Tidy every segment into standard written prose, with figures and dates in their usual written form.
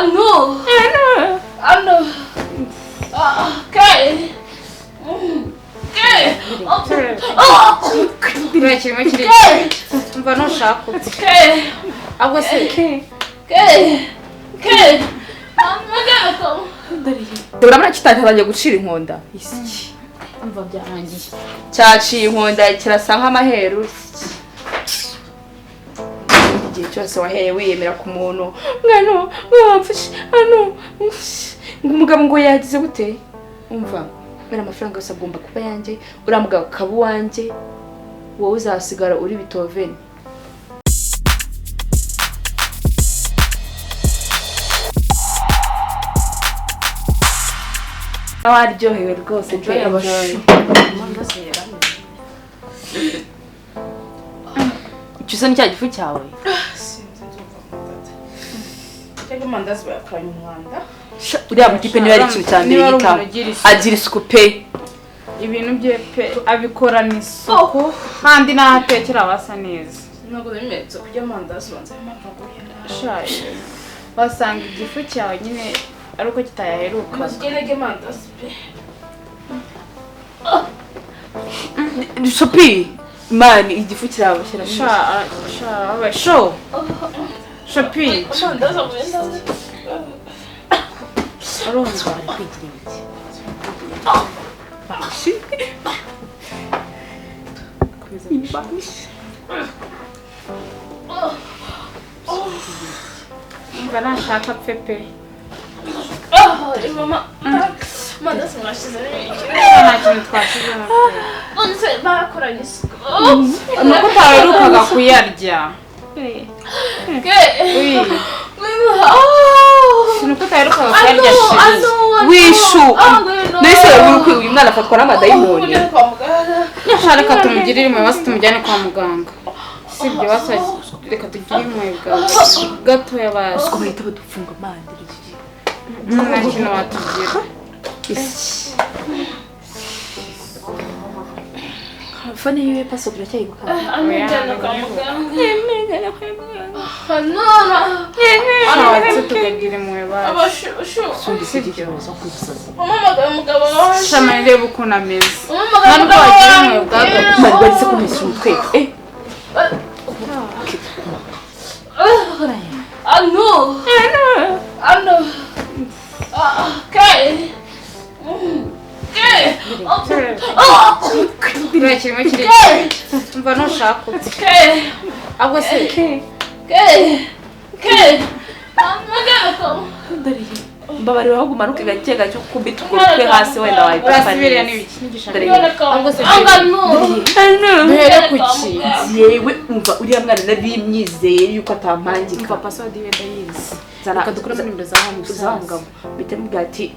know. Okay. Mva nushaka ahubwo se urabona kitatangiye gucira inkonda isiki mva byarangiye cyaciye inkonda kirasa nk'amaheru igihe cyose waheye wiyemera ku muntu mwana wamfashe hano umugabo ngo yagize gute umva mera amafaranga yose agomba kuba yanjye uramugabo akaba uwanjye wowe uzasigara uri bitoveni waryohewe rwose pe abashu cyusa ni cya gifu cyawe cyangwa mandazi bayakoranye umwanda uriya mutipe niba ari ikintu cya mbere yitaho agira isuku pe ibintu bye pe abikorana isuku kandi n'ahatekera basa neza ntabwo bimetso kurya mandazi banze amapagurira shaje basanga igifu cyawe nyine ari uko kitayaheruka mazigerege mandazi pe Chopine mani igifu cyawe kirasha show Chopine mandazi agenda aronza ari kwigira iki bashi mva nashaka pepe mama mandazi mwashize nta kintu twashizemo nonse bakoranye isuku nuko utaherukaga kuyarya nuko utaherukaga kuyarya wishu nese uyu mwana afatwa n'amadayimoni reka tumugirire impuhwe basi tumujyane kwa muganga sibyo basa reka tugire impuhwe gatoya basi ko bahita badufunga amande nta kintu watugira fone yiwe paso turacyayibuka amujyana kwa muganga none tukagira impuhwe basi abashu igitekerezo kwisaza umumagara umugabo waje shamani reba ukuntu ameze umumagara ntabwo wagira impuhwe bwagaruka mari bari se kumesha umutwe kirimo kiri mva nushaka ahubwo se mbabarira aho gumanuka gake gake kubita ukutwe hasi wenda urasibiriya n'ibiki ahubwo se duhere ku ki yewe umva uriya mwana nabimyizeye yuko atampangika mva password ye ndayizi reka dukore muri nimero za mugabo bite mubwira ati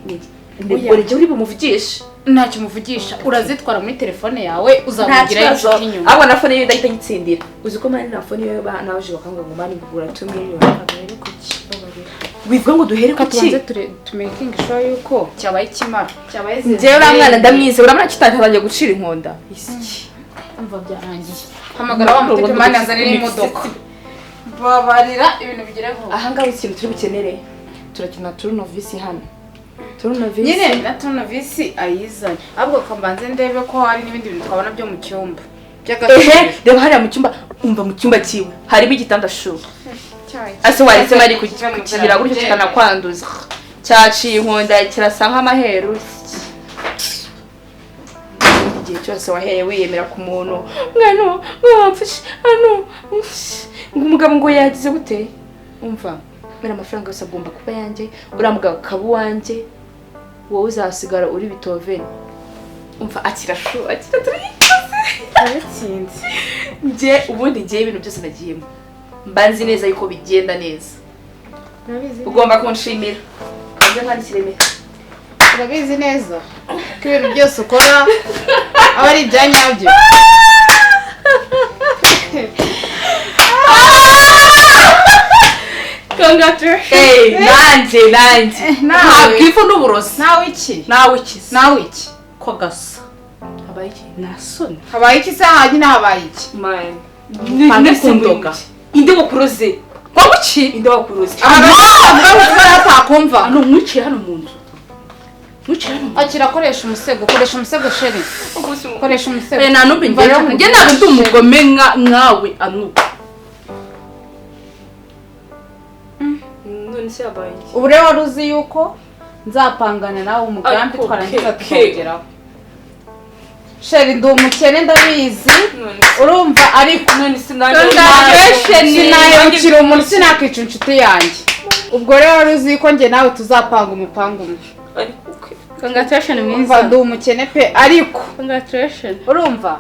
ndebore uri bumuvugisha ntacyo umuvugisha urazitwara muri telefone yawe uzamugira inshuti inyuma abo na fone ye ndahita nyitsindira uzi ko mani na fone ye naje bakanga ngo mani ngura 2 million duhere ku ki wivuga ngo duhere ku ki tumaking sure yuko cyabaye kimara cyabaye njewe uriya mwana ndamwize urabona kitatangiye gucira inkonda isiki umva byarangiye hamagara wa mutipe mani azanira imodoka babarira ibintu bigire vuba aha ngaho ikintu turi bukenere turakina turnovisi hano nyine na turnovisi ayizanye ahubwo kambanze ndebe ko hari n'ibindi bintu twabona byo mu cyumba reba hariya mu cyumba umva mu cyumba kiwe harimo igitanda shu ase waretse bari kukigira gutyo kikanakwanduza cyaciye inkonda kirasa nk'amaheru igihe cyose waheye wiyemera ku muntu mwana wamfashe hano umugabo ngo yagize gute umva mera amafaranga yose agomba kuba yanjye uramugabo akaba uwanjye wowe uzasigara uri bitoveni umva akira turatsinze nje ubundi ngiye ibintu byose nagiyemo mbanzi neza yuko bigenda neza ugomba kunshimira nze nkandikireme urabizi neza ko ibintu byose ukora aba ari ibyanyabyo nanjye ntabwo ifu n'uburozi nawe iki ko gasa habaye iki nasoni habaye iki se hanyine habaye iki nkundoga indi bukuroze Kwaguki? inde wakuruzi atakumva. hano mwiciye hano mu nzu mwiciye hano Akira koresha umusego, koresha umusego sheri. Koresha umusego. nta numbi njye ntabwo ndi umugome nkawe anuka none se yabaye Ubu rero wari uzi yuko nzapangana nawe umugambi twarangiza tukongeraho. Sheri ndi umukene ndabizi. Urumva ariko none sinayakira umuntu sinakica inshuti yanjye. Ubwo rero wari uzi ko njye nawe tuzapanga umupango umwe. congratulations Umva ndi umukene pe ariko congratulations urumva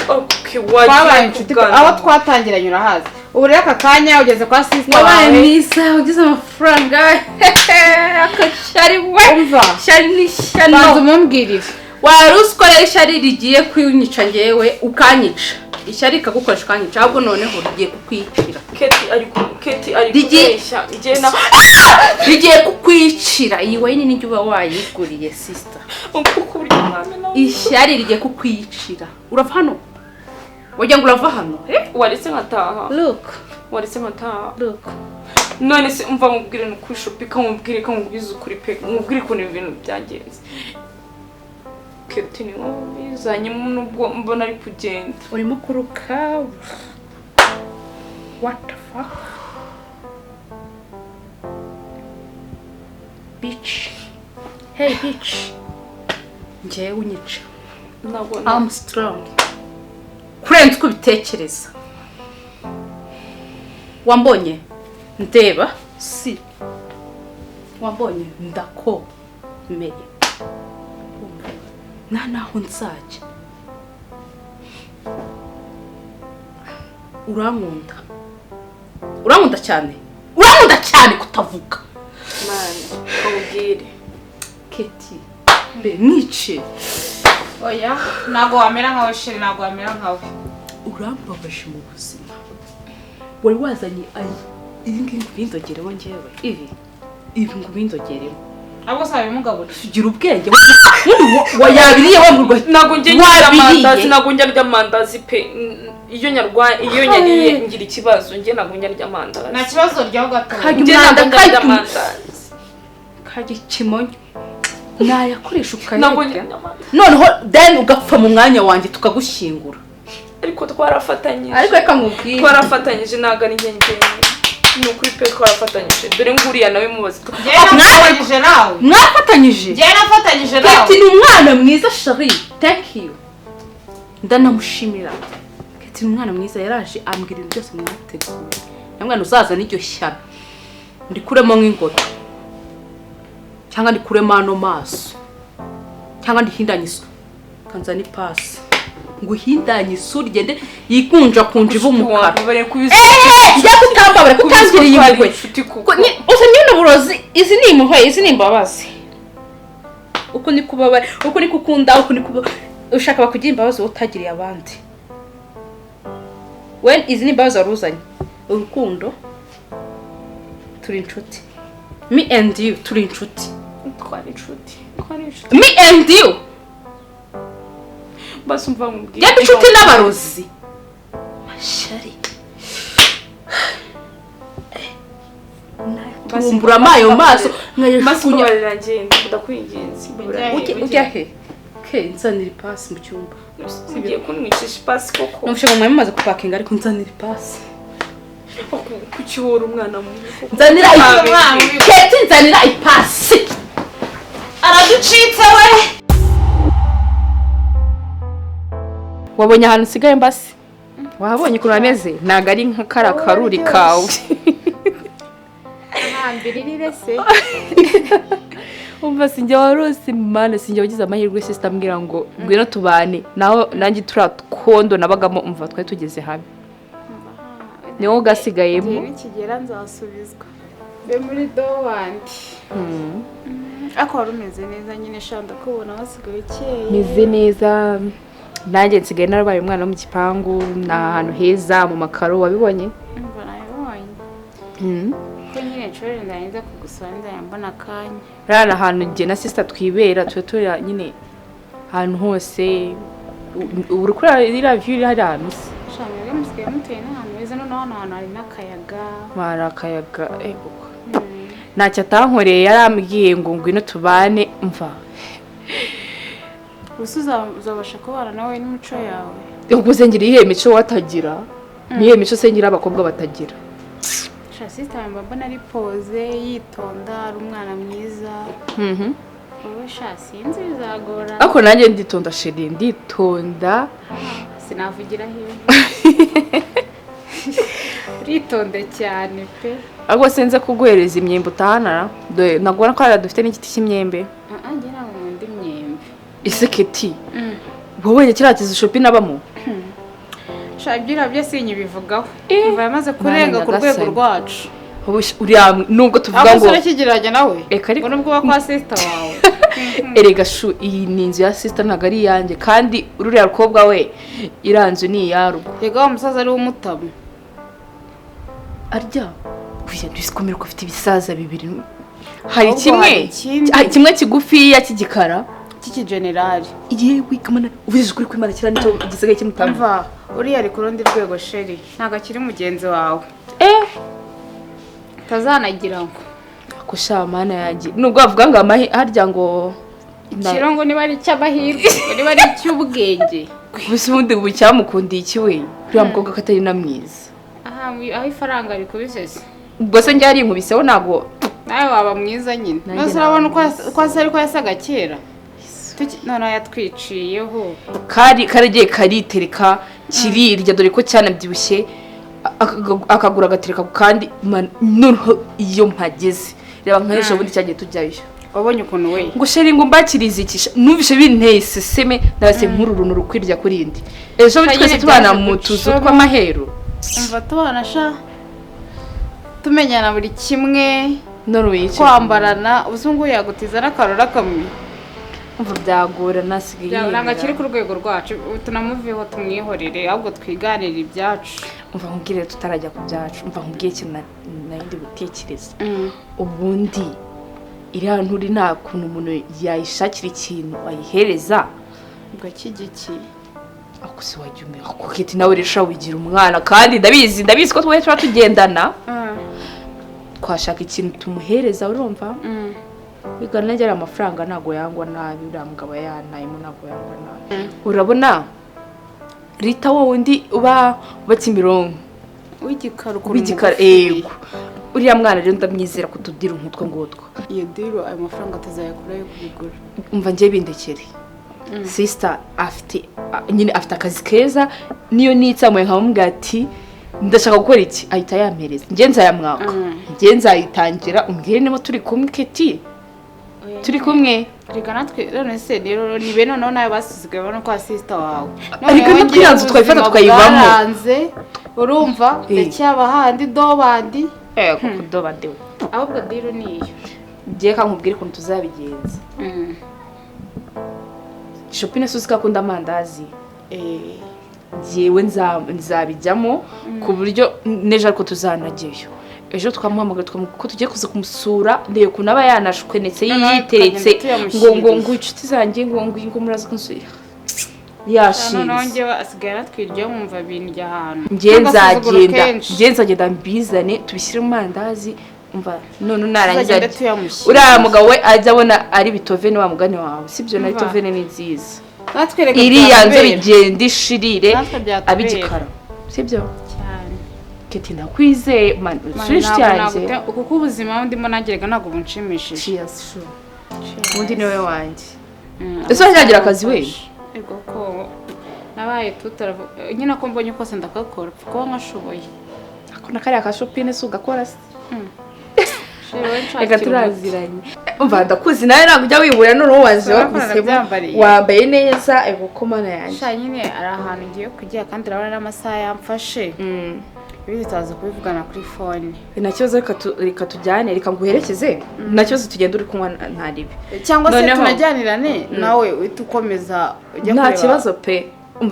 okay twabaye inshuti aho twatangiranye urahazi. Ubu rero aka kanya ugeze kwa sister wabaye wawe. mwiza ugize amafaranga akashari we Umva shari ni banza shano umumbwirire. wari usikorera ishyari rigiye kwinyica ngewe ukanyica ishyari ikagukoresha ukanyica ahubwo noneho rigiye kukwicira Keti ari kubeshya igena rigiye kukwicira iyi wayini n'ijya uba wayiguriye sister kuko burya mwana nawe ishyari rigiye kukwicira urava hano wagira ngo urava hano waretse nkataha look waretse nkataha look none se umva mubwire no kuri Chopine kamubwire kamubwiza ukuri pe mubwire ko ni ibintu byagenze Keti ni wowe bizanye nubwo mbona ari kugenda urimo kuruka what the fuck bitch hey bitch njyewe unyica nabona I'm strong kurenza uko ubitekereza wambonye ndeba si wambonye ndakomeye nta naho nzajya urankunda cyane kutavuga man kamubwire Keti be nice Oya ntago wamera nkawe sheri ntago wamera nkawe. urambabaje mu buzima wari wazanye iyi ngiyi ngo ubindogeremo njyewe ibi ngo ubindogeremo Ahubwo sabe mugabura. tugira ubwenge wayabiriye wamurwa ntago njye ngira amandazi pe iyo nyariye ngira ikibazo njye ntago nyarya amandazi Nta kibazo ryaho gato. njye ntago nyarya amandazi kaje kimonyo nayakoresha ntago ukayarya nyarya amandazi noneho then ugapfa mu mwanya wanjye tukagushyingura ariko twarafatanyije ariko reka nkubwire twarafatanyije ntago ari njye ni ukuri pe twarafatanyije dore nguriya nawe mubaze Mwafatanyije nawe. mwafatanyije Njye nafatanyije nawe. Keti ni umwana mwiza shari thank you ndanamushimira Keti ni umwana mwiza yaraje ambwira ibintu byose mwateguye namwana uzaza n'iryo shyano ndikuremo nk'ingota cyangwa ndikuremo ano maso cyangwa ndihindanye isura kanza ni pasi ngo uhindanye isura igende yikunja kunja ibumukara njya kutambabara kutangiriye impuhwe usa nyine uburozi izi ni impuhwe izi ni imbabazi uko ni kubabara uko ni kukunda uko ni ushaka bakugira imbabazi utagiriye abandi when izi ni imbabazi waruzanye urukundo turi inshuti me and you turi inshuti twari inshuti me and you basi umva mubwire yaba inshuti n'abarozi mashari turumbura amayo maso masukunya ngenda ndakwingenzi ujya he ke nzanira ipasi mu cyumba ugiye kunwicisha ipasi koko nufishe ngo mwari mumaze kupakinga ariko nzanira ipasi kucyura umwana mubi nzanira ipasi Keti nzanira ipasi Araducitse we. wabonye ahantu usigaye mbasi wahabonye ukuntu hameze ntabwo ari nka kariya karuri kawe Ntambirire se. umva sinjye warose mana sinjye wagize amahirwe sister ambwira ngo ngwino tubane naho nanjye turatwondo nabagamo umva twari tugeze hamwe niwo gasigayemo Nikigera nzasubizwa. Be muri dowandi. Ako warumeze neza nyine shanda kubona wasigaye ukeye. meze neza nanjye nsigaye narabaye umwana wo mu gipangu n'ahantu heza mu makaro wabibonye Umva nabibonye. Ko nyine nshobora ndahinda kugusaba ndayambona akanya. rara ahantu njye na sister twibera turi nyine ahantu hose uri kuri iriya view iri hari ahantu se Shamwe musigaye mutuye n'ahantu heza noneho hano hantu hari n'akayaga. Hari akayaga ntacyo atankoreye yarambwiye ngo ngwino tubane mva Gusa uzabasha kubana nawe n'imico yawe. ubwo se ngira iyihe mico watagira niyihe mico se ngira abakobwa batagira Sister mbona ari pose yitonda ari umwana mwiza. Wowe sinzi bizagora. Ako nanjye nditonda sheri nditonda sinavugira hehe. Ritonde cyane pe. Ahubwo senze kuguhereza imyembe utahana nagora ko dufite n'igiti cy'imyembe. Njye ntabwo nkunda imyembe. Iseketi wowe kirakiza Chopine abamo Shabyira byo sinyibivugaho. Biva yamaze kurenga ku rwego rwacu. uriya nubwo tuvuga ngo urakigiranye nawe ngo nubwo wa kwa sister wawe. Erega shu iyi ni inzu ya sister ntago ari yanjye kandi ururiya rukobwa we iranzu ni iyarugo. Yego wa musaza ari umutamu arya uya ndisikomera ko ufite ibisaza bibiri hari kimwe kigufi ya kigikara kiki general yewe kamana ubizi kuri kwimana kira nicyo gisigaye kimutama mva uri ari ku rundi rwego sheri ntago akiri mugenzi wawe tazanagira ngo akushamana yagiye nubwo bavuga ngo harya ngo kirongo niba ari cy'abahirwe niba ari cy'ubwenge gusa ubundi ubu cyamukundiye iki we uriya mukobwa katari na mwiza aho ifaranga rikubisese ubwo se njye ari inkubiseho nago nawe waba mwiza nyine nose urabona uko asa ariko yasaga kera none yatwiciyeho karagiye karitereka kirirya dore ko cyanabyibushye akagura agatereka kandi noneho iyo mpageze reba nkaje ubundi cyagiye tujyayo wabonye ukuntu we ngo sheri ngo mbakirizikisha numvishe binteye seseme ndase nk'ururunu rukwirya kuri indi ejo twese tubana mu tuzu tw'amahero umva tubana sha tumenyana buri kimwe none kwambarana ubuzungu yagutiza n'akarora kamwe umva byagora nasigaye nanga kiri ku rwego rwacu tunamuveho tumwihorere ahubwo twiganira ibyacu umva nkubwire tutarajya ku byacu umva nkubwiye ikintu nayindi gutekereza ubundi iri hantu uri nta kuntu umuntu yayishakira ikintu ayihereza ubwo kigiki ako se wajya umenya ko kiti nawe resha wigira umwana kandi ndabizi ko twese tugendana twashaka ikintu tumuhereza urumva bigana njye amafaranga nago yangwa nabi uriya mugabo yanayemo nago yangwa nabi urabona Rita wundi uba Kimironko w'igikara ego uriya mwana rero ndamwizera kutudira umutwe ngutwa iyo diro ayo mafaranga tuzayakura yo kubigura umva njye bindekere sister afite akazi keza niyo nitsamuye nkamubwira ati ndashaka gukora iki ahita yampereza njye nzayamwaka njye nzayitangira umbwire niba turi kumwe keti turi kumwe reka natwe none se rero ni bene noneho nawe basigaye bano kwa sister wawe ariko no kwiranza twayifata tukayibamo urumva ndacyaba handi dobandi kuko dobandi ahubwo diro niyo ngiye kankubwire ukuntu tuzabigenza Chopine suzi akunda amandazi jewe nzabijyamo ku buryo neje ariko tuzanageyo ejo twamuhamagara ko tugiye kuza kumusura ndeye kunaba yanashukwenetse yiteretse ngo inshuti zanjye ngo muraza kunsura yashinze none asigaye atwirye mumva ibintu bya hantu ngiye nzagenda mbizane tubishyire mu mandazi umva none narangiza uriya mugabo we ajya abona ari bitovene wa mugani wawe sibyo na bitovene ni nziza iriya nzu bigenda ishirire abigikara sibyo keti ndakwizeye man switch yanjye kuko ubuzima ndimo nageraga ntago bunshimishije cheers sure undi niwe wanjye ese wagira akazi we ego ko nabaye tutaravuga nyina ko mbonye kose ndakakora kuko nkashoboye akona kari akashopine se ugakora se reka turaziranye umva ndakuzi nawe ntabwo ujya wibura none waje wakubisemo wambaye neza ego ko mana yanjye sha nyine ari ahantu ngiye kujya kandi urabona n'amasaha yamfashe ibi tutaza kubivugana kuri phone nta kibazo reka tujyane reka nguherekeze nta kibazo tugenda uri kunywa ntaribe cyangwa se tunajyanirane nawe uhita ukomeza ujya kureba nta kibazo pe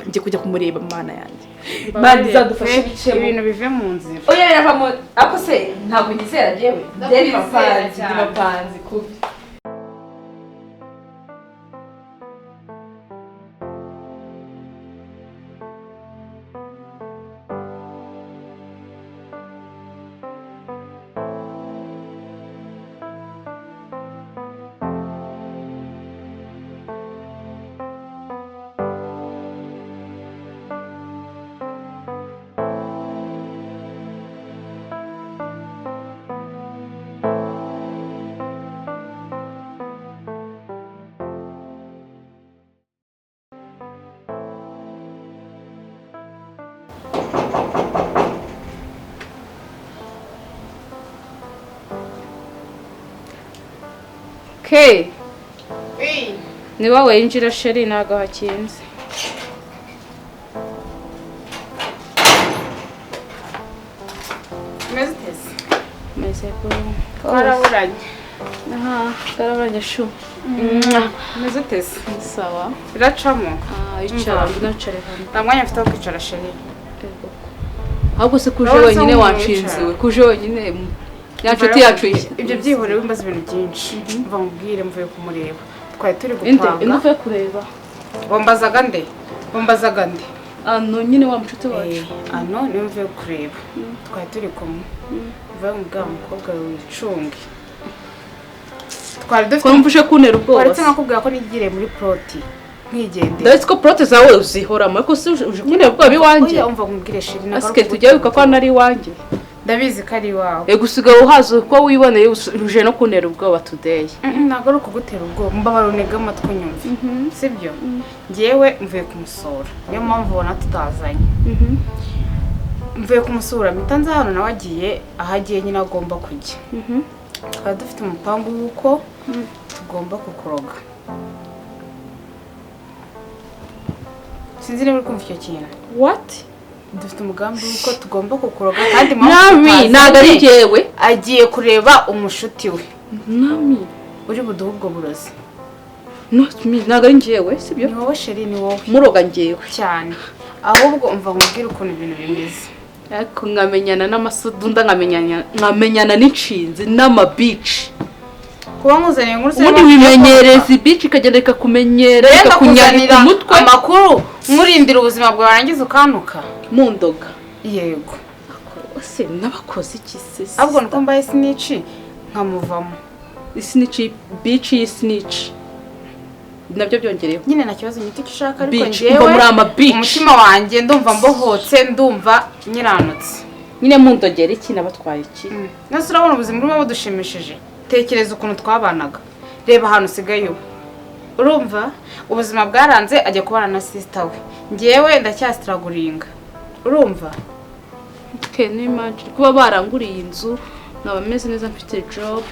njye kujya kumureba mana yanjye mani zadufashe bicemo ibintu bive mu nzira oya yavamo ako se ntabwo nizera jewe nderi bapanzi kubi ke ni wowe yinjira sheri ntago hakinze. Meze ko Karaburanye. aha karaburanye shu. Meze utese. Sawa. Biracamo. Icara ndacare hano. Nta mwanya mfite wo kwicara sheri. Ahubwo se kuje wenyine wanshinziwe, kuje wenyine ya nshuti yacu. Ibyo byihoreye wimbaza ibintu byinshi. Mva mubwire mvuye kumureba. Twari turi gupanga. Inde uvuye kureba. Wambazaga nde? Wambazaga nde? Ano nyine wa mshuti wacu. Ano niwe mvuye kureba. Twari turi kumwe. Mvuye mu bwa mukobwa wicunge. Twari dufite Kwamfushe kunera ubwoba. Waretse nakubwira ko nigire muri proti. Nkigende. Ndetse ko prote zawe uzihoramo ariko si uje kunera ubwoba biwanje. Oya umva kumbwire sheri nagaruka. Aske tujya yuka ko nari wanje. Ndabizi ko ari wawe. Gusiga uhazo ko wiboneye uje no kunera ubwoba today. Nagaruka gutera ubwoba mbabara unega amatwi nyumve. Sibyo? Ngewe mvuye kumusura. Niyo mpamvu ubona tutazanye. Mvuye kumusura mitanze hano nawe agiye ahagiye nyine agomba kujya. Twari dufite umupangu w'uko tugomba kukuroga. Sinzi niba uri kumva icyo kintu. What? Dufite umugambi w'uko tugomba kukuroga kandi Nami naga ari jewe agiye kureba umushuti we. Nami Uri buduhe ubwo burozi. not me naga ari jewe sibyo? Ni wowe sheri ni wowe. Muroga njewe Cyane. Ahubwo umva nkubwire ukuntu ibintu bimeze. ariko ngamenyana n'amasudunda ngamenyana n'inshinzi n'ama beach. Kuba nkuzaniye nkuru se Ubundi wimenyereza beach ikagenda ikakumenyera ikakunyarira umutwe amakuru nkurindira ubuzima bwawe warangiza ukanuka mu ndoga. yego Ose n'abakozi iki se? ahubwo nuko mbaye snitch nkamuvamo. Snitch beach snitch nabyo byongereyeho Nyine nta kibazo nyiti kishaka ariko beach ngewe ngo muri ama beach umutima wanjye ndumva mbohotse ndumva nyiranutse. nyine mu ndogera iki nabatwaye iki. Nase urabona ubuzima burimo budushimishije. Tekereza ukuntu twabanaga. Reba ahantu usigaye ubu. Urumva ubuzima bwaranze ajya kubana na sister we. Ngewe ndacyastragulinga. Urumva? Can you imagine kuba baranguriye inzu nkaba meze neza mfite job.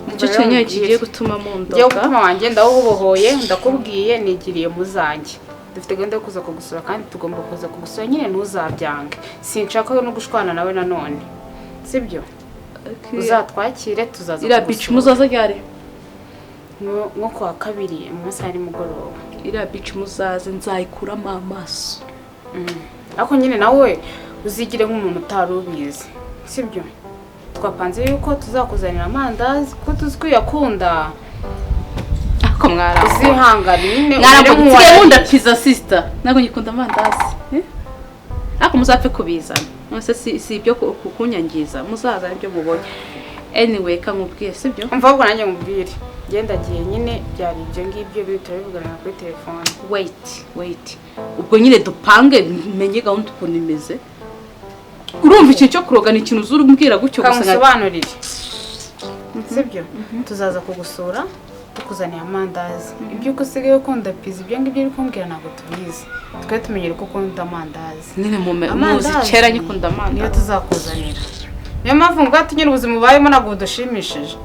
Nicyo kintu kigiye gutuma mu ndoga. Ngewe umutima wanjye ndawubohoye ndakubwiye nigiriye muzanjye. Dufite gahunda yo kuza kugusura kandi tugomba kuza kugusura nyine ntuzabyange. Sinshaka no gushwana nawe nanone. Sibyo? Uzatwakire tuzaza. Ira beach muzaza ryari? Nko kwa kabiri mu masaha ari mugoroba. Ira beach muzaze nzayikuramo amaso. Ako nyine nawe uzigire nk'umuntu utarubizi. Sibyo? Twapanze yuko tuzakuzanira amandazi ko tuzkwiyakunda. Ako mwara. Uzihangana nyine mwara nkunda pizza sister. Nago nyikunda amandazi. Ako muzapfe kubizana. Nose si ibyo kukunyangiza muzaza ibyo mubonye. Anyway kamubwiye sibyo? Umva ubwo nanjye mubwire. Genda giye nyine byari ibyo ngibyo bitari bivugana kuri telefone. Wait. Ubwo nyine dupange menye gahunda ukuntu imeze. Urumva ikintu cyo kuroga ni ikintu uzuri umbwira gutyo gusa nkasobanurire. Sibyo? Tuzaza kugusura tukuzaniye amandazi. Ibyo usigaye ukunda pizza ibyo ngibyo uri kumbwira ntabwo tubizi. Tukaba tumenyere ko ukunda amandazi. Nyine muzi kera nyikunda amandazi. Niyo tuzakuzanira. Niyo mpamvu ngo tunyine ubuzima ubayemo ntabwo budushimishije.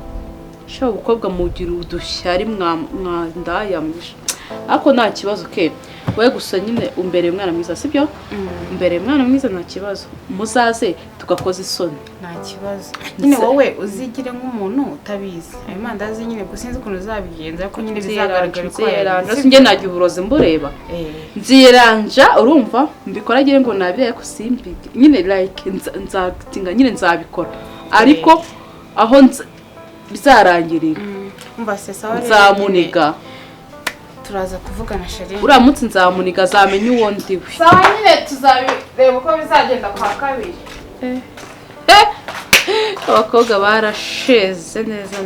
Shaho ubukobwa mugira udushyari mwandayamisha. Ako nta kibazo ke. Wowe gusa nyine umbere mwana mwiza sibyo? Umbere mwana mwiza nta kibazo. Muzaze tugakoza isoni. Nta kibazo. Nyine wowe uzigire nk'umuntu utabizi. Ayo mandazi nyine gusinzi ukuntu uzabigenza ko nyine bizagaragara ko yaranje. Singe najya uburozi mbureba. Nziranja urumva mbikora gire ngo nabire ko simbike. Nyine like nzatinga nyine nzabikora. Ariko aho bizarangirira. Umva se sawa rero. Nzamuniga. Turaza kuvugana sheri. Uramutse nzamuniga zamenya uwo ndiwe. Sawa nyine tuzabireba uko bizagenda kwa kabiri. Abakobwa barasheze neza.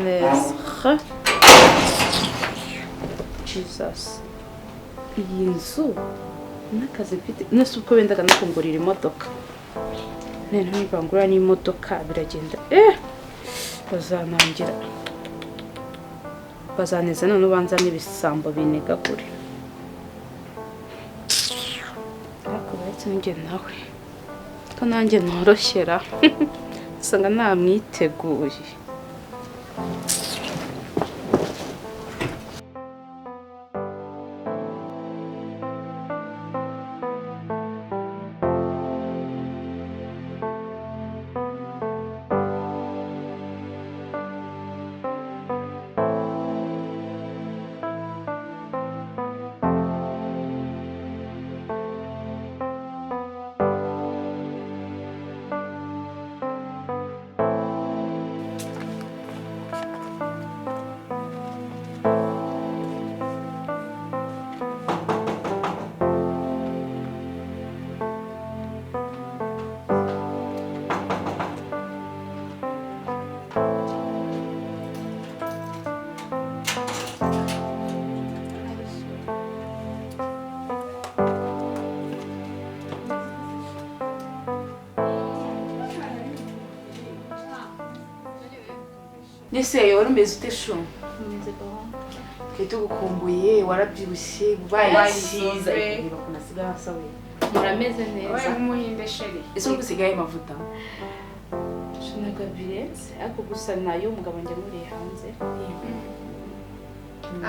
Jesus. Iyi nzu n'akazi mfite nese uko bendaga no kungurira imodoka. Nene ntibangura n'imodoka biragenda. Bazanangira. Bazaneza none ubanza n'ibisambo binega kuri. Ariko bahetse nge nawe. Ko nanjye ntoroshyera. Sanga namwiteguye. nese wari umeze ute shu umeze gahunda twari tugukumbuye warabyibushye ubaye cyiza reba ko nasigaye asawe murameze Wabaye neza nk'umuhinde sheri. ese ubu usigaye amavuta nagabirenze ariko gusa nayo umugabo njya muriye hanze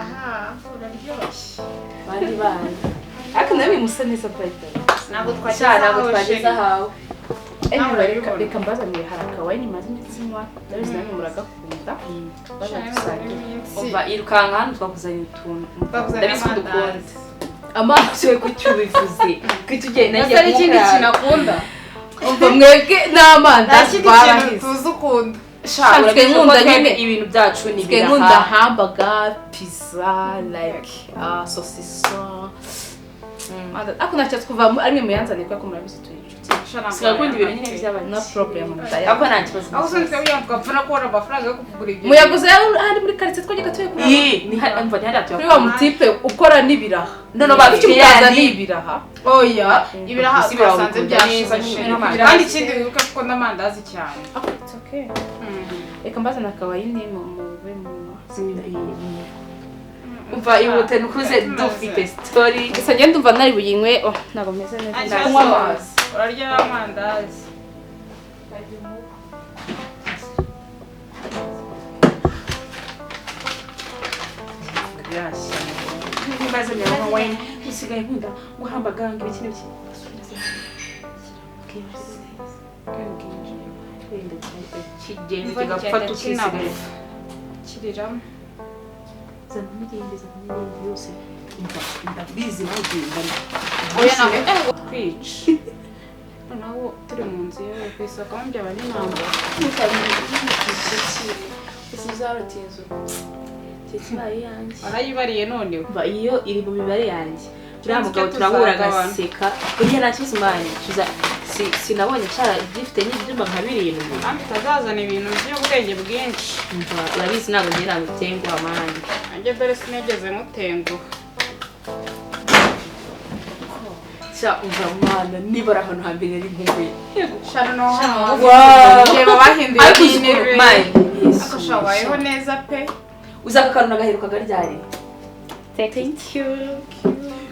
Aha, uraryoshye. bandi bana ariko nawe musa neza bayita Ntabwo ntabwo twageze ahawe reka mbazanire hari akawayini maze iminsi nywa ndabizi namwe muragakunda baza dusangira umva irukanka hano twakuzanye utuntu Twakuzanye ndabizi ko dukunda amandazi. amaso we kuki ubivuze kuki ugenda Ese ari ikindi kintu akunda? umva mwebwe n'amandazi Nta kindi kintu barahize tuzi ukunda. urabizi ko nkunda twebwe nyine ibintu byacu ni twe nkunda ibiraha hamburger pizza like saucisson ariko ntacyo twuva ari mwe muyanzaniye kubera ko murabizi turi inshuti sigakunda ibintu nyine by'abanye no problem ariko nta kibazo Aho usanga twebwe twapfana kubona amafaranga yo kugura ibyo. muyaguze ahandi muri quartier twajyaga tuyagura ni umva ni hariya kuri wa mutipe ukora n'ibiraha none bafite yandi yandi ibiraha Oya, ibiraha Isi biraha twasanze bikunda byashize neza, sheri. n'amandazi. Kandi ikindi wibuke ko ukunda amandazi cyane. it's okay reka mbazana akawayini mu umva ihute nukuze dufite story gusa njye ndumva nari buyinywe ntabwo meze neza Nta ndakunywa kibazo. amazi Urarya amandazi. ibibazo byawe wine usigaye nkunda guhambaganga ibiki n'ibiki kigenda kigapfa tukisigaye Kiriramo. zana n'igihembe yose ndabizi ntugenda Oya ntabwo twica. Noneho turi mu nzu yewe ku isoko byaba n'inamba. Warayibariye noneho. iyo iri mu mibare yanjye uriya mugabo turahura agaseka burya nta kibazo mani sinabonye cyara gifite n'ibyumba nka birindwi Kandi utazazana ibintu by'ubwenge bwinshi. urabizi ntabwo ngiye ntabwo utenguha mani Nanjye dore sinigeze mutenguha. cya umva mwana nibara ahantu hambere ari nkumbuye Shano no Wow. Reba bahinduye ariko uzi n'intebe. ukuntu mani Ako shabayeho neza pe. uzaka akantu nagaheruka garyari thank you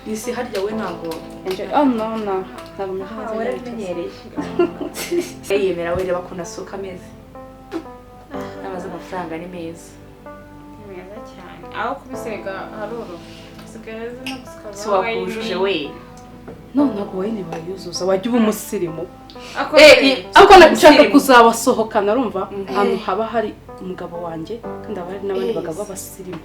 nisi harya we ntabwo oh no ntabwo meze neza warabimenyereye yemera we reba ko nasuka ameze n'amaze amafaranga ni meza Ni meza cyane. Aho kubisega haruru. Sigaye no gusikaba. si wakujuje we no ntabwo wayine bayuzuza wajya uba umusirimu Ako ariko nashaka kuzabasohokana urumva ahantu haba hari umugabo wanjye kandi haba hari n'abandi bagabo b'abasirimu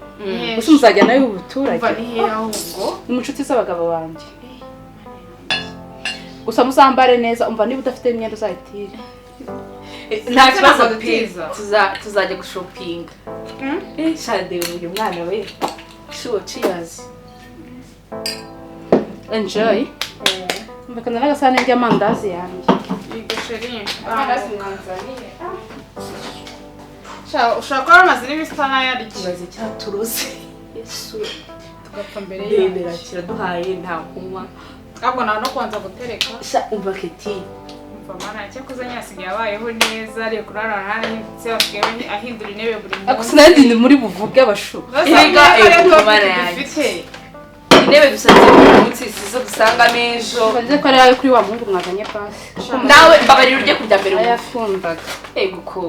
gusa muzajya nayo ubuturage umva ni hehe ahubwo. ni mu nshuti z'abagabo banjye gusa muzambare neza umva niba udafite imyenda uzayitire nta kibazo ntabwo pe dutiza. tuzajya gushopinga shade uyu mwana we shuwo cheers enjoy mbakana n'agasahane ry'amandazi yanjye Yego sheri. amandazi mwanzaniye Ushobora kuba wamaze n'ibisa n'ayarya. ikibazo cyaturuze yesu Tugapfa mbere ndebera yayo. kiraduhaye nta kunywa Ahubwo nawe no kubanza gutereka. sha umva keti Umva mana cyakoze nyasigaye abayeho neza ari kurara ahindutse basigaye ahindura intebe buri ako munsi. sinari ndi muri buvuge abashu Erega, Erega mana yanjye. dufite. intebe dusanze buri munsi sizo dusangamo ejo bavuze ko ari ayo kuri wa muhungu mwazanye pasi nawe mbabarira urye kurya mbere ayafundaga ego ko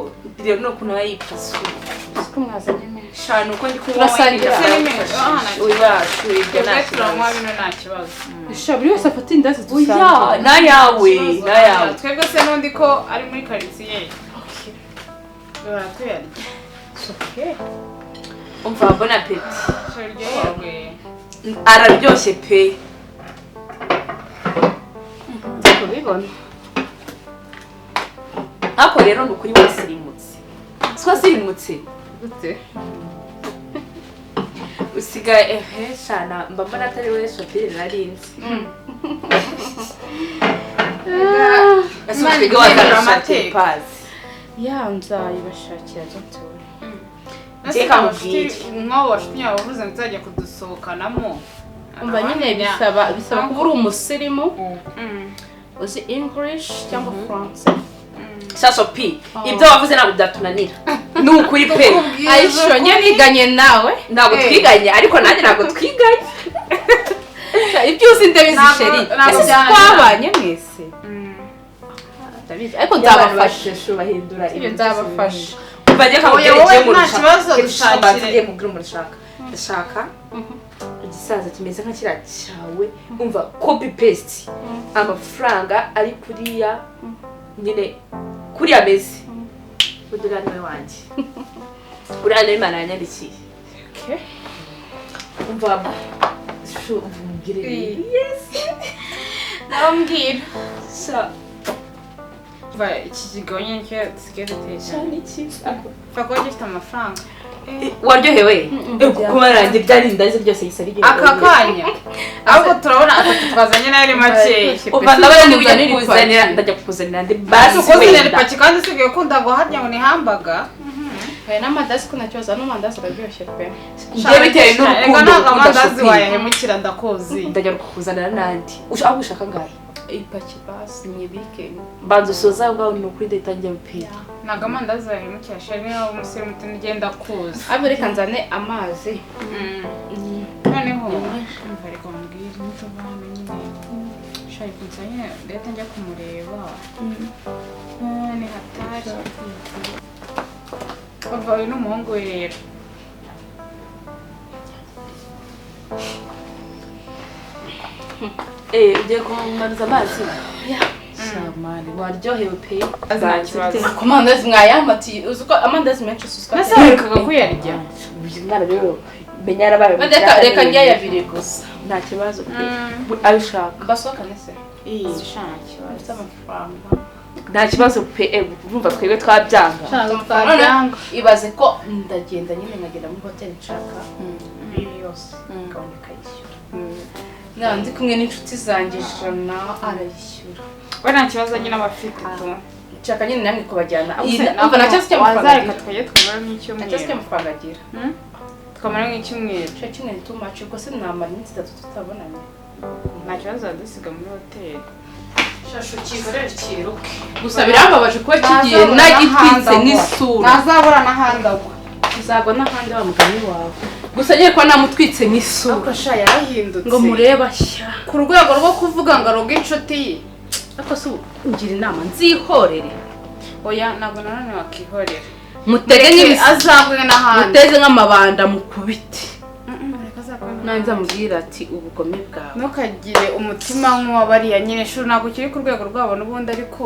rero no kuntu yipasa ko mwazanye menshi shana uko ndi kunywa Turasangira. uyu wacu ibyo nta turanywa kibazo bino nta kibazo. sha buri wese afata indazi oya dusanzwe nayawe nayawe Twebwe se n'undi ko ari muri karitsiye. Dora tuyarya. okay umva bon appetit Sharyohewe. araryoshye pe kubibona ariko rero ni ukuri wasirimutse twasirimutse gute usigaye shana mba mbona atari we Chopine narinzi ese twiga wagarashakira pazi ya nzayibashakira gatoya Njye kamubwire. Nk'aho washuti yawe uvuze ngo uzajya kudusohokanamo. umva nyine bisaba kuba uri umusirimu Mm. uzi english cyangwa france sha Chopine ibyo wavuze ntabwo byatunanira ni ukuri pe ayisho nye niganye nawe ntabwo twiganye ariko nanjye ntabwo twiganye ibyo uzi ndabizi sheri twabanye mwese ndabizi ariko nzabafasha bahindura ibyo nzabafasha bajye wowe nta kibazo dushakire mubwire murashaka ndashaka igisaza kimeze nka kiriya cyawe umva copy paste amafaranga ari kuriya nyine kuri ameze udura niwe wanjye uriya niwe Imana yanyandikiye umva mbwire yes nabambwira sa iki kigo nyine cyo dusigaye dutesha cyane iki pfa kuba gifite amafaranga waryohewe kuba ranjye byarinda izo byose yisa rigenda aka kanya ahubwo turabona atatu twazanye nayo ari make uva ndabona niba kuzanira ndajya kukuzanira ndi basi kuzanira ipaki kandi usigaye ukunda ngo harya ngo ni hamburger n'amandazi ko nacyoza n'amandazi araryoshye pe njye bitewe n'urukundo ntabwo amandazi wayahemukira ndakozi ndajya kukuzanira n'andi aho ushaka ngahe ipaki basi nyibike banza usoza aho ngaho ni ukuri dahita njya bipira ntabwo amandazi wayahemukira sheri niba umusore muto ugenda kuza abo reka nzane amazi noneho umva reka mbwira n'icyo bana nyine sheri kunsa nyine ndahita njya kumureba ni hatari bava uyu n'umuhungu we rero ugiye kumariza amazi shamani waryohewe pe nta kibazo ku mandazi mwayamatiye uzi ko amandazi menshi suswa nasarukaga kuyarya umwana rero menya yarabaye reka njye abiri gusa nta kibazo pe abishaka basohokane se shana kibazo amafaranga nta kibazo pe urumva twebwe twabyanga amafaranga ibaze ko ndagenda nyine nkagenda muri hoteli nshaka ibi yose kaboneka yishyura ndi kumwe n'inshuti zanjye ijana arayishyura we nta kibazo nyine aba afite nshaka nyine namwe kubajyana ntabwo nta kibazo cy'amafaranga agira twajya twamara nk'icyumweru nta kibazo cy'amafaranga agira twamara nk'icyumweru nshaka kimwe ni too much ubwo se namara iminsi 3 tutabonanye nta kibazo wadusiga muri hoteli shasho kikorera kiruke gusa birambabaje kuba kigiye nagitwitse n'isura ntazabura n'ahandi agwa uzagwa n'ahandi wa mugani wawe gusa ngiye kuba namutwitse n'isura ariko sha yarahindutse ngo mureba shya ku rwego rwo kuvuga ngo aroge inshuti ye ariko se ngira inama nzihorere oya ntabwo nanone wakihorera mutege n'ibisi azagwe n'ahandi muteze nk'amabanda mukubite nanze amubwira ati ubugome bwawe ntukagire umutima nk'uwabariya nyine shuri ntabwo ukiri ku rwego rwabo n'ubundi ariko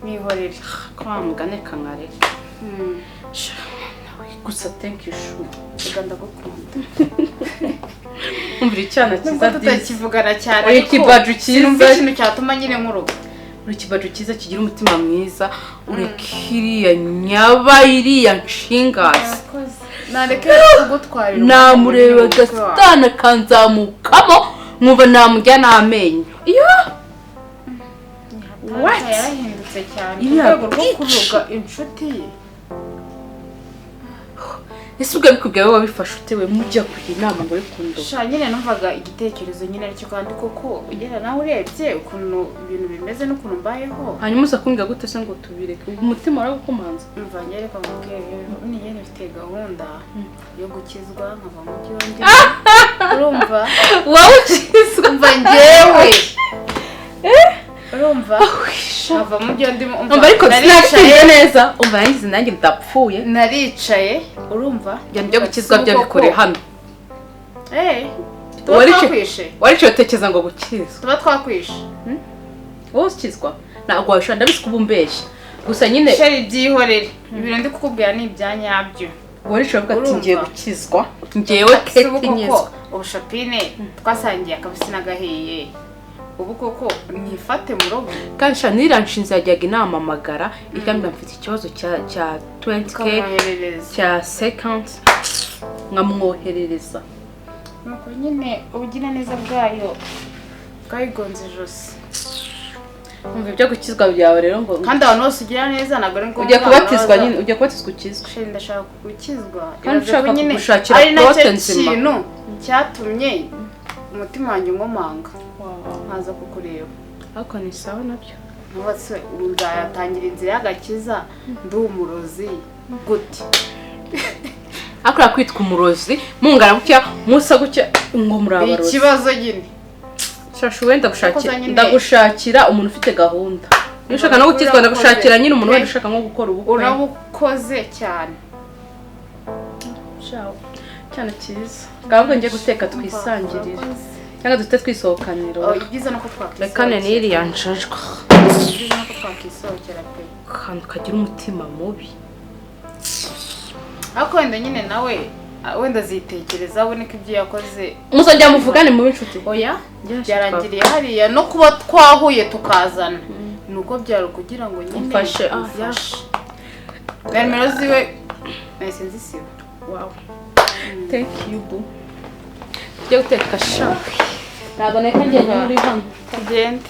mwihorere ko wamugane kankareka gusa thank you shu reka ndagukunda umvira icyana cyiza tutakivugana cyane uri ikibaju cyiza ikintu cyatuma nyine nk'urugo uri ikibaju cyiza kigira umutima mwiza ureka iriya nyaba iriya nshingazi nareke kugutwarira namureba gasitana kanzamukamo nkumva namujya n'amenyo iyo yarahindutse cyane ku rwego rwo kuruga inshuti ye ese ubwo bikubwiye wowe wabifashe utewe mujya kugira inama ngo urikunde sha nyine numvaga igitekerezo nyine aricyo kandi koko ugera nawe urebye ukuntu ibintu bimeze n'ukuntu mbayeho hanyuma uza kumbwira gute se ngo tubireke umutima waragukomanze umva nyereka mubwire niye nifite gahunda yo gukizwa nkava mu byombi urumva wowe ukizwa umva njyewe urumva nkava mu byombi umva ariko sinakiriye neza umva yangize nanjye ndapfuye naricaye urumva byo gukizwa byo bikore hano tuba twakwishe wariciye utekereza ngo gukizwa tuba twakwishe wowe ukizwa ntabwo wabishobora ndabisi kuba umbeshya gusa nyine sheri byihorere ibintu ndi kukubwira ni ibya nyabyo wariciye uvuga ati ngiye gukizwa ngewe keti nyizwa ubu Chopine twasangiye akabisi n'agahiye ubu koko nifate mu rugo kandi sha niranshinze yajyaga inama amagara ikambwira mfite ikibazo cya 20k cya 50 nkamwoherereza nuko nyine ubugira neza bwayo bwayigonze ijosi umva ibyo gukizwa byawe rero ngo kandi abantu bose ugira neza ntabwo ari ngombwa ujya kubatizwa nyine ujya kubatizwa ukizwa sheri ndashaka gukizwa kandi ushaka gushakira ari nacyo protein nzima kintu cyatumye umutima wanjye nkomanga nkaza kukureba ariko ni sawa nabyo ntubatse uzayatangira inzira y'agakiza ndi umurozi gute akora kwitwa umurozi mungana gutya musa gutya ngo murabarozi ikibazo nyine shashu wenda ndagushakira umuntu ufite gahunda iyo ushaka no gukizwa ndagushakira nyine umuntu wenda ushaka nko gukora ubukwe urabukoze cyane cyane cyiza gahunda ngiye guteka twisangirira cyangwa dufite twisohokanira ibyiza nuko twakwisohokera reka niri yanjajwa ibyiza nuko twakwisohokera pe kandi ukagira umutima mubi ariko wenda nyine nawe wenda zitekereza abone ko ibyo yakoze muzongera muvugane mu inshuti oya byarangiriye hariya no kuba twahuye tukazana nuko byaro kugira ngo nyine mfashe nimero ziwe nahise nzisiba wow thank you boo tujye guteka sha ntabwo neka ngende muri hano tugende